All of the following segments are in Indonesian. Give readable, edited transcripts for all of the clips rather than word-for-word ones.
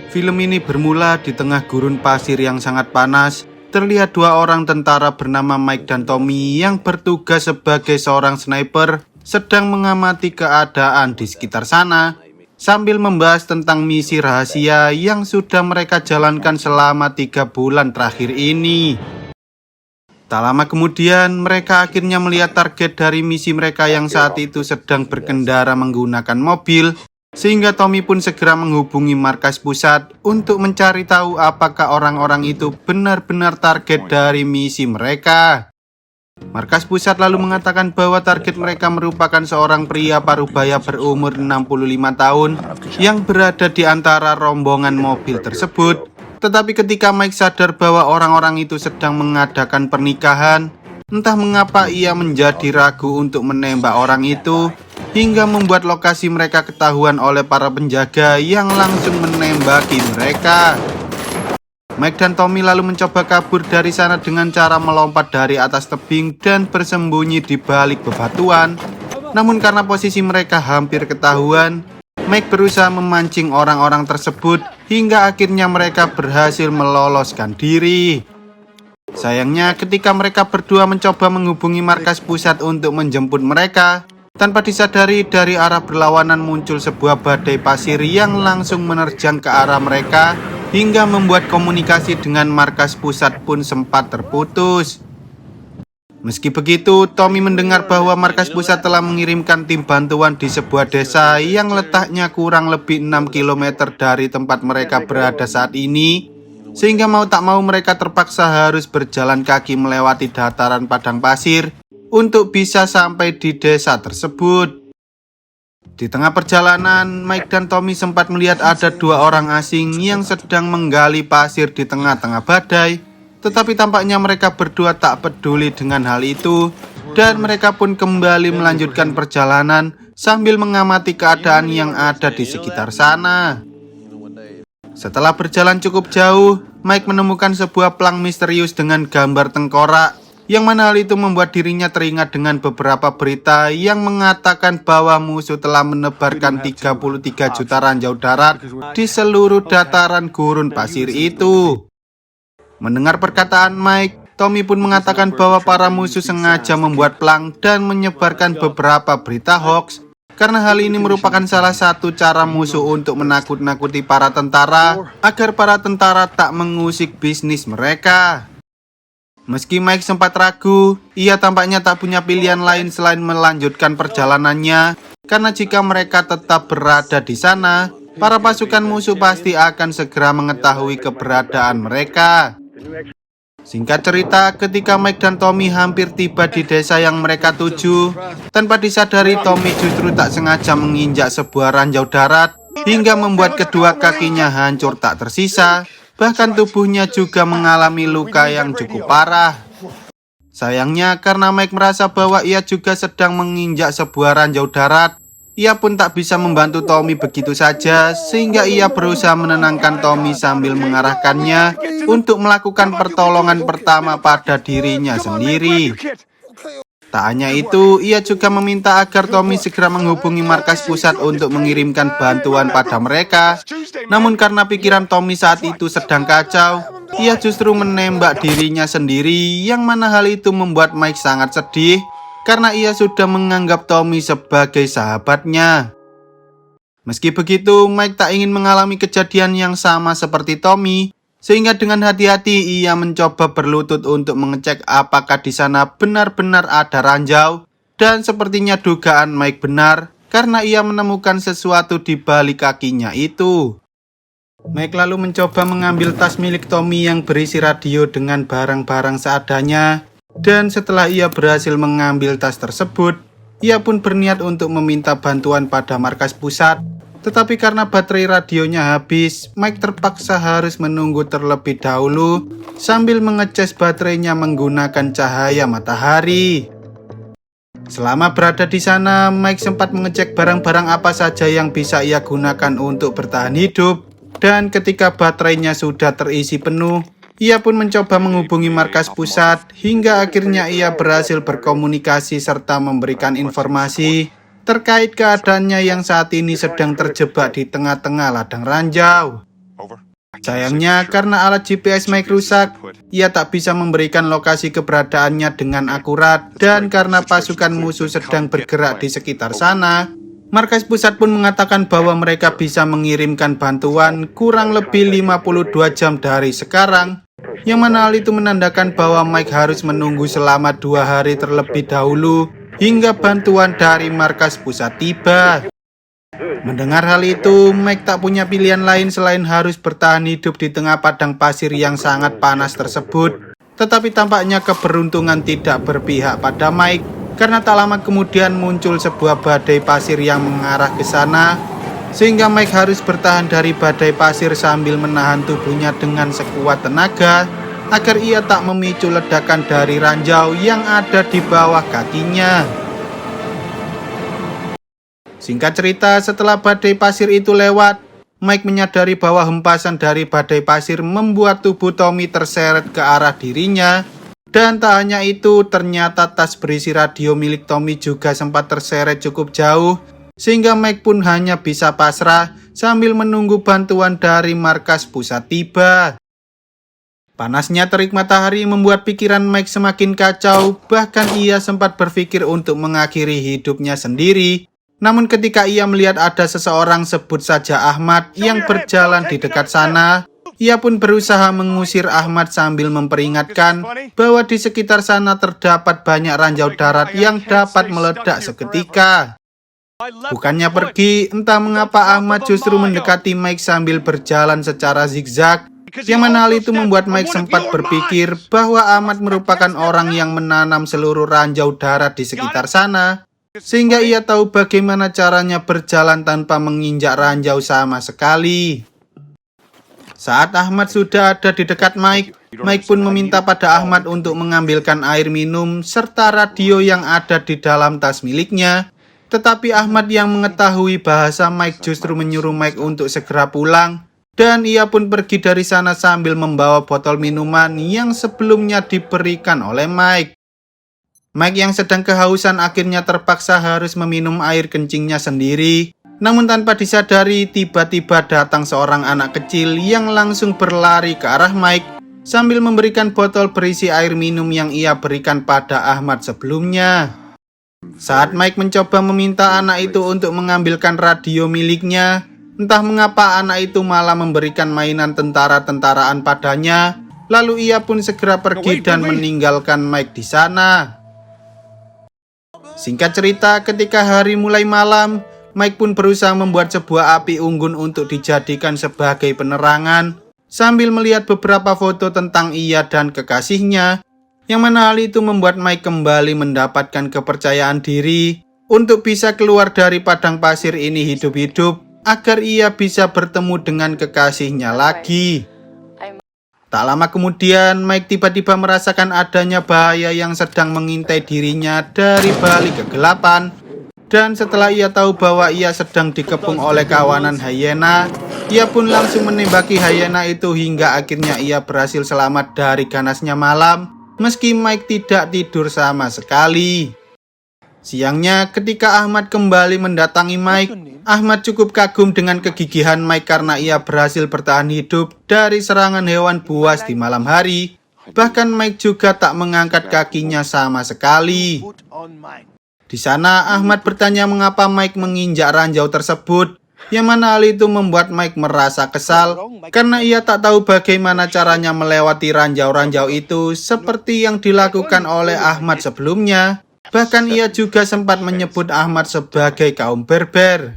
Film ini bermula di tengah gurun pasir yang sangat panas. Terlihat dua orang tentara bernama Mike dan Tommy yang bertugas sebagai seorang sniper sedang mengamati keadaan di sekitar sana sambil membahas tentang misi rahasia yang sudah mereka jalankan selama 3 bulan terakhir ini. Tak lama kemudian, mereka akhirnya melihat target dari misi mereka yang saat itu sedang berkendara menggunakan mobil, sehingga Tommy pun segera menghubungi markas pusat untuk mencari tahu apakah orang-orang itu benar-benar target dari misi mereka. Markas pusat lalu mengatakan bahwa target mereka merupakan seorang pria parubaya berumur 65 tahun yang berada di antara rombongan mobil tersebut. Tetapi ketika Mike sadar bahwa orang-orang itu sedang mengadakan pernikahan, entah mengapa ia menjadi ragu untuk menembak orang itu, hingga membuat lokasi mereka ketahuan oleh para penjaga yang langsung menembaki mereka. Mike dan Tommy lalu mencoba kabur dari sana dengan cara melompat dari atas tebing dan bersembunyi di balik bebatuan. Namun karena posisi mereka hampir ketahuan, Mike berusaha memancing orang-orang tersebut hingga akhirnya mereka berhasil meloloskan diri. Sayangnya ketika mereka berdua mencoba menghubungi markas pusat untuk menjemput mereka, tanpa disadari dari arah berlawanan muncul sebuah badai pasir yang langsung menerjang ke arah mereka hingga membuat komunikasi dengan markas pusat pun sempat terputus. Meski begitu, Tommy mendengar bahwa markas pusat telah mengirimkan tim bantuan di sebuah desa yang letaknya kurang lebih 6 km dari tempat mereka berada saat ini, sehingga mau tak mau mereka terpaksa harus berjalan kaki melewati dataran padang pasir untuk bisa sampai di desa tersebut. Di tengah perjalanan, Mike dan Tommy sempat melihat ada dua orang asing yang sedang menggali pasir di tengah-tengah badai. Tetapi tampaknya mereka berdua tak peduli dengan hal itu, dan mereka pun kembali melanjutkan perjalanan sambil mengamati keadaan yang ada di sekitar sana. Setelah berjalan cukup jauh, Mike menemukan sebuah pelang misterius dengan gambar tengkorak, yang mana hal itu membuat dirinya teringat dengan beberapa berita yang mengatakan bahwa musuh telah menebarkan 33 juta ranjau darat di seluruh dataran gurun pasir itu. Mendengar perkataan Mike, Tommy pun mengatakan bahwa para musuh sengaja membuat pelang dan menyebarkan beberapa berita hoax, karena hal ini merupakan salah satu cara musuh untuk menakut-nakuti para tentara agar para tentara tak mengusik bisnis mereka. Meski Mike sempat ragu, ia tampaknya tak punya pilihan lain selain melanjutkan perjalanannya, karena jika mereka tetap berada di sana, para pasukan musuh pasti akan segera mengetahui keberadaan mereka. Singkat cerita, ketika Mike dan Tommy hampir tiba di desa yang mereka tuju, tanpa disadari Tommy justru tak sengaja menginjak sebuah ranjau darat hingga membuat kedua kakinya hancur tak tersisa. Bahkan tubuhnya juga mengalami luka yang cukup parah. Sayangnya karena Mike merasa bahwa ia juga sedang menginjak sebuah ranjau darat, ia pun tak bisa membantu Tommy begitu saja, sehingga ia berusaha menenangkan Tommy sambil mengarahkannya untuk melakukan pertolongan pertama pada dirinya sendiri. Tak hanya itu, ia juga meminta agar Tommy segera menghubungi markas pusat untuk mengirimkan bantuan pada mereka. Namun karena pikiran Tommy saat itu sedang kacau, ia justru menembak dirinya sendiri, yang mana hal itu membuat Mike sangat sedih karena ia sudah menganggap Tommy sebagai sahabatnya. Meski begitu, Mike tak ingin mengalami kejadian yang sama seperti Tommy, sehingga dengan hati-hati ia mencoba berlutut untuk mengecek apakah di sana benar-benar ada ranjau, dan sepertinya dugaan Mike benar karena ia menemukan sesuatu di balik kakinya itu. Mike lalu mencoba mengambil tas milik Tommy yang berisi radio dengan barang-barang seadanya, dan setelah ia berhasil mengambil tas tersebut, ia pun berniat untuk meminta bantuan pada markas pusat. Tetapi karena baterai radionya habis, Mike terpaksa harus menunggu terlebih dahulu sambil mengecas baterainya menggunakan cahaya matahari. Selama berada di sana, Mike sempat mengecek barang-barang apa saja yang bisa ia gunakan untuk bertahan hidup. Dan ketika baterainya sudah terisi penuh, ia pun mencoba menghubungi markas pusat hingga akhirnya ia berhasil berkomunikasi serta memberikan informasi terkait keadaannya yang saat ini sedang terjebak di tengah-tengah ladang ranjau. Sayangnya, karena alat GPS Mike rusak, ia tak bisa memberikan lokasi keberadaannya dengan akurat, dan karena pasukan musuh sedang bergerak di sekitar sana, markas pusat pun mengatakan bahwa mereka bisa mengirimkan bantuan kurang lebih 52 jam dari sekarang, yang mana hal itu menandakan bahwa Mike harus menunggu selama 2 hari terlebih dahulu hingga bantuan dari markas pusat tiba. Mendengar hal itu, Mike tak punya pilihan lain selain harus bertahan hidup di tengah padang pasir yang sangat panas tersebut. Tetapi tampaknya keberuntungan tidak berpihak pada Mike, karena tak lama kemudian muncul sebuah badai pasir yang mengarah ke sana, sehingga Mike harus bertahan dari badai pasir sambil menahan tubuhnya dengan sekuat tenaga, agar ia tak memicu ledakan dari ranjau yang ada di bawah kakinya. Singkat cerita, setelah badai pasir itu lewat, Mike menyadari bahwa hempasan dari badai pasir membuat tubuh Tommy terseret ke arah dirinya. Dan tak hanya itu, ternyata tas berisi radio milik Tommy juga sempat terseret cukup jauh, sehingga Mike pun hanya bisa pasrah sambil menunggu bantuan dari markas pusat tiba. Panasnya terik matahari membuat pikiran Mike semakin kacau, bahkan ia sempat berpikir untuk mengakhiri hidupnya sendiri. Namun ketika ia melihat ada seseorang, sebut saja Ahmad, yang berjalan di dekat sana, ia pun berusaha mengusir Ahmad sambil memperingatkan bahwa di sekitar sana terdapat banyak ranjau darat yang dapat meledak seketika. Bukannya pergi, entah mengapa Ahmad justru mendekati Mike sambil berjalan secara zigzag, yang mana hal itu membuat Mike sempat berpikir bahwa Ahmad merupakan orang yang menanam seluruh ranjau darat di sekitar sana, sehingga ia tahu bagaimana caranya berjalan tanpa menginjak ranjau sama sekali. Saat Ahmad sudah ada di dekat Mike, Mike pun meminta pada Ahmad untuk mengambilkan air minum serta radio yang ada di dalam tas miliknya. Tetapi Ahmad yang mengetahui bahasa Mike justru menyuruh Mike untuk segera pulang, dan ia pun pergi dari sana sambil membawa botol minuman yang sebelumnya diberikan oleh Mike. Mike yang sedang kehausan akhirnya terpaksa harus meminum air kencingnya sendiri. Namun tanpa disadari, tiba-tiba datang seorang anak kecil yang langsung berlari ke arah Mike sambil memberikan botol berisi air minum yang ia berikan pada Ahmad sebelumnya. Saat Mike mencoba meminta anak itu untuk mengambilkan radio miliknya, entah mengapa anak itu malah memberikan mainan tentara-tentaraan padanya. Lalu ia pun segera pergi dan meninggalkan Mike di sana. Singkat cerita, ketika hari mulai malam, Mike pun berusaha membuat sebuah api unggun untuk dijadikan sebagai penerangan, sambil melihat beberapa foto tentang ia dan kekasihnya, yang mana hal itu membuat Mike kembali mendapatkan kepercayaan diri untuk bisa keluar dari padang pasir ini hidup-hidup, agar ia bisa bertemu dengan kekasihnya lagi. Tak lama kemudian, Mike tiba-tiba merasakan adanya bahaya yang sedang mengintai dirinya dari balik kegelapan. Dan setelah ia tahu bahwa ia sedang dikepung oleh kawanan hyena, ia pun langsung menembaki hyena itu hingga akhirnya ia berhasil selamat dari ganasnya malam, meski Mike tidak tidur sama sekali. Siangnya, ketika Ahmad kembali mendatangi Mike, Ahmad cukup kagum dengan kegigihan Mike karena ia berhasil bertahan hidup dari serangan hewan buas di malam hari. Bahkan Mike juga tak mengangkat kakinya sama sekali. Di sana, Ahmad bertanya mengapa Mike menginjak ranjau tersebut, yang mana hal itu membuat Mike merasa kesal karena ia tak tahu bagaimana caranya melewati ranjau-ranjau itu seperti yang dilakukan oleh Ahmad sebelumnya. Bahkan ia juga sempat menyebut Ahmad sebagai kaum berber.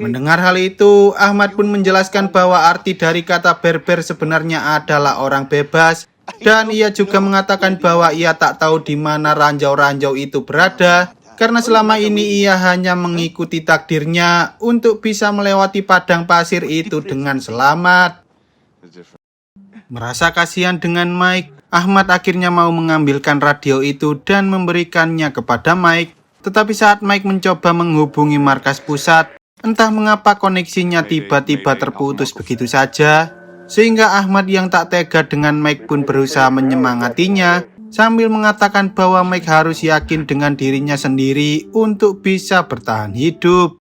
Mendengar hal itu, Ahmad pun menjelaskan bahwa arti dari kata berber sebenarnya adalah orang bebas, dan ia juga mengatakan bahwa ia tak tahu di mana ranjau-ranjau itu berada, karena selama ini ia hanya mengikuti takdirnya untuk bisa melewati padang pasir itu dengan selamat. Merasa kasihan dengan Mike, Ahmad akhirnya mau mengambilkan radio itu dan memberikannya kepada Mike. Tetapi saat Mike mencoba menghubungi markas pusat, entah mengapa koneksinya tiba-tiba terputus begitu saja, sehingga Ahmad yang tak tega dengan Mike pun berusaha menyemangatinya, sambil mengatakan bahwa Mike harus yakin dengan dirinya sendiri untuk bisa bertahan hidup.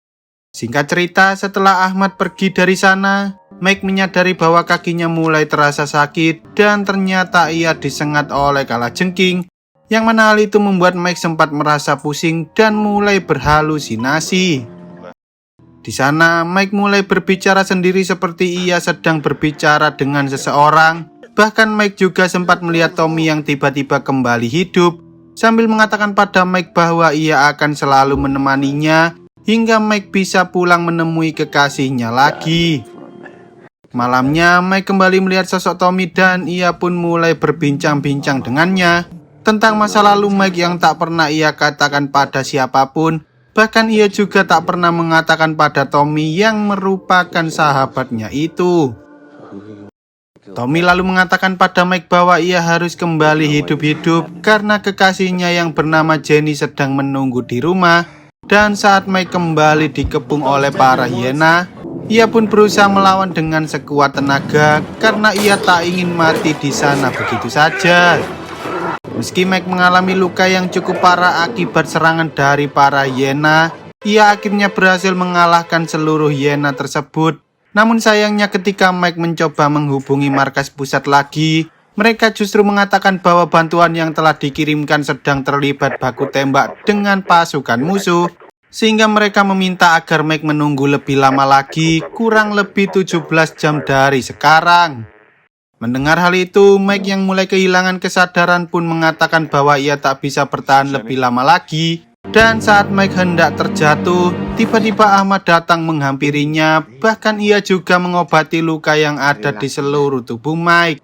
Singkat cerita, setelah Ahmad pergi dari sana, Mike menyadari bahwa kakinya mulai terasa sakit dan ternyata ia disengat oleh kalajengking, yang mana hal itu membuat Mike sempat merasa pusing dan mulai berhalusinasi. Di sana, Mike mulai berbicara sendiri seperti ia sedang berbicara dengan seseorang. Bahkan Mike juga sempat melihat Tommy yang tiba-tiba kembali hidup, sambil mengatakan pada Mike bahwa ia akan selalu menemaninya hingga Mike bisa pulang menemui kekasihnya lagi. Malamnya, Mike kembali melihat sosok Tommy dan ia pun mulai berbincang-bincang dengannya tentang masa lalu Mike yang tak pernah ia katakan pada siapapun. Bahkan ia juga tak pernah mengatakan pada Tommy yang merupakan sahabatnya itu. Tommy lalu mengatakan pada Mike bahwa ia harus kembali hidup-hidup karena kekasihnya yang bernama Jenny sedang menunggu di rumah. Dan saat Mike kembali dikepung oleh para hiena, ia pun berusaha melawan dengan sekuat tenaga karena ia tak ingin mati di sana begitu saja. Meski Mike mengalami luka yang cukup parah akibat serangan dari para hiena, ia akhirnya berhasil mengalahkan seluruh hiena tersebut. Namun sayangnya ketika Mike mencoba menghubungi markas pusat lagi, mereka justru mengatakan bahwa bantuan yang telah dikirimkan sedang terlibat baku tembak dengan pasukan musuh, sehingga mereka meminta agar Mike menunggu lebih lama lagi, kurang lebih 17 jam dari sekarang. Mendengar hal itu, Mike yang mulai kehilangan kesadaran pun mengatakan bahwa ia tak bisa bertahan lebih lama lagi. Dan saat Mike hendak terjatuh, tiba-tiba Ahmad datang menghampirinya. Bahkan ia juga mengobati luka yang ada di seluruh tubuh Mike.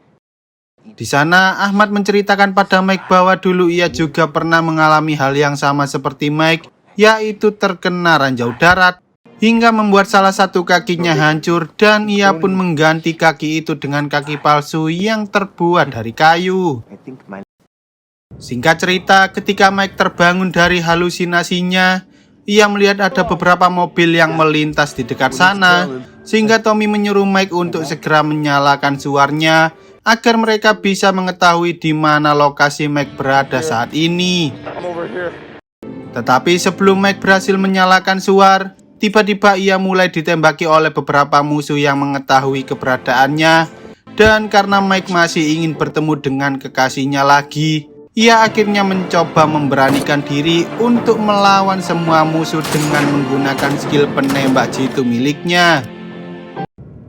Di sana, Ahmad menceritakan pada Mike bahwa dulu ia juga pernah mengalami hal yang sama seperti Mike, yaitu terkena ranjau darat, hingga membuat salah satu kakinya hancur dan ia pun mengganti kaki itu dengan kaki palsu yang terbuat dari kayu. Singkat cerita, ketika Mike terbangun dari halusinasinya, ia melihat ada beberapa mobil yang melintas di dekat sana, sehingga Tommy menyuruh Mike untuk segera menyalakan suarnya agar mereka bisa mengetahui di mana lokasi Mike berada saat ini. Tetapi sebelum Mike berhasil menyalakan suar, tiba-tiba ia mulai ditembaki oleh beberapa musuh yang mengetahui keberadaannya. Dan karena Mike masih ingin bertemu dengan kekasihnya lagi, ia akhirnya mencoba memberanikan diri untuk melawan semua musuh dengan menggunakan skill penembak jitu miliknya.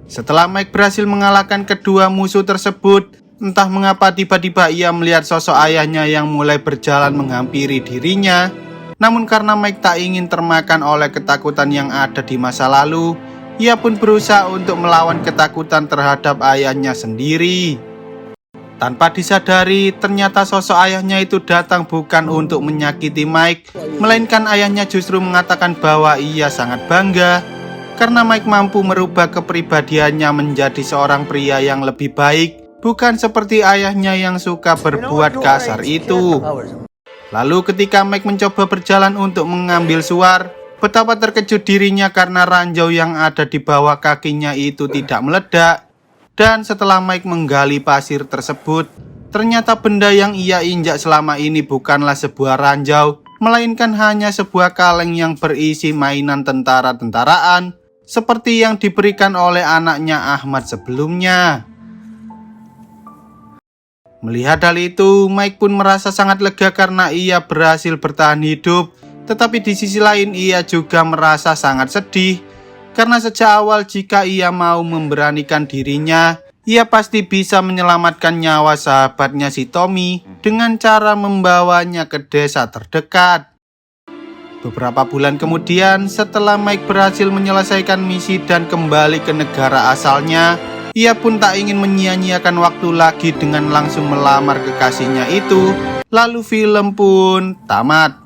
Setelah Mike berhasil mengalahkan kedua musuh tersebut, entah mengapa tiba-tiba ia melihat sosok ayahnya yang mulai berjalan menghampiri dirinya. Namun karena Mike tak ingin termakan oleh ketakutan yang ada di masa lalu, ia pun berusaha untuk melawan ketakutan terhadap ayahnya sendiri. Tanpa disadari, ternyata sosok ayahnya itu datang bukan untuk menyakiti Mike, melainkan ayahnya justru mengatakan bahwa ia sangat bangga karena Mike mampu merubah kepribadiannya menjadi seorang pria yang lebih baik, bukan seperti ayahnya yang suka berbuat kasar itu. Lalu ketika Mike mencoba berjalan untuk mengambil suar, betapa terkejut dirinya karena ranjau yang ada di bawah kakinya itu tidak meledak. Dan setelah Mike menggali pasir tersebut, ternyata benda yang ia injak selama ini bukanlah sebuah ranjau, melainkan hanya sebuah kaleng yang berisi mainan tentara-tentaraan, seperti yang diberikan oleh anaknya Ahmad sebelumnya. Melihat hal itu, Mike pun merasa sangat lega karena ia berhasil bertahan hidup. Tetapi di sisi lain ia juga merasa sangat sedih, karena sejak awal jika ia mau memberanikan dirinya, ia pasti bisa menyelamatkan nyawa sahabatnya si Tommy dengan cara membawanya ke desa terdekat. Beberapa bulan kemudian, setelah Mike berhasil menyelesaikan misi dan kembali ke negara asalnya, ia pun tak ingin menyia-nyiakan waktu lagi dengan langsung melamar kekasihnya itu. Lalu film pun tamat.